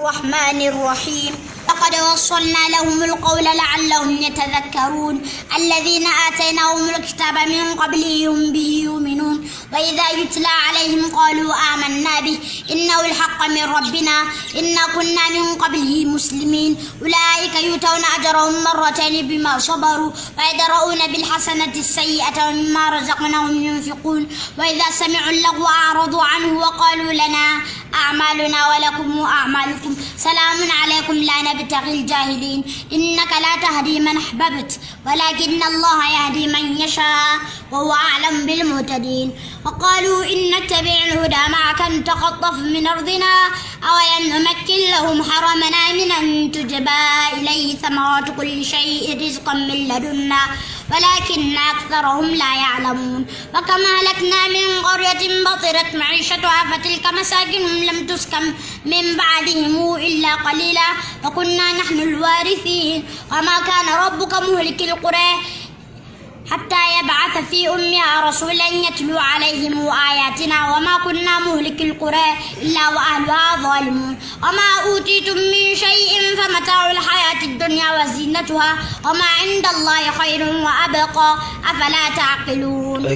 الرحمن الرحيم لقد وصلنا لهم القول لعلهم يتذكرون الذين آتيناهم الكتاب من قبله هم به يؤمنون وإذا يتلى عليهم قالوا آمنا به إنه الحق من ربنا إنا كنا من قبله مسلمين أولئك يؤتون أجرهم مرتين بما صبروا ويدرؤون بالحسنة السيئة ومما رزقناهم ينفقون وإذا سمعوا اللغو أعرضوا عنه وقالوا لنا أعمالنا ولكم أعمالكم سلام عليكم لا نبتغي الجاهلين إنك لا تهدي من أحببت ولكن الله يهدي من يشاء وهو أعلم بالمهتدين وقالوا إن نتبع الهدى معك نتخطف من أرضنا أولم نمكن لهم حرمنا آمنا أن تجبى إليه ثمرات كل شيء رزقا من لدنا ولكن أكثرهم لا يعلمون وكما أهلكنا من قرية بطرت معيشتها فتلك مساكنهم لم تسكن من بعدهم إلا قليلا وكنا نحن الوارثين وما كان ربك مهلك القرى حتى يبعث في أمها رسولا يتلو عليهم آياتنا وما كنا مهلك القرى إلا وأهلها ظالمون وما أوتيتم من شيء فمتاع الحياة الدنيا وزينتها وما عند الله خير وأبقى أفلا تعقلون.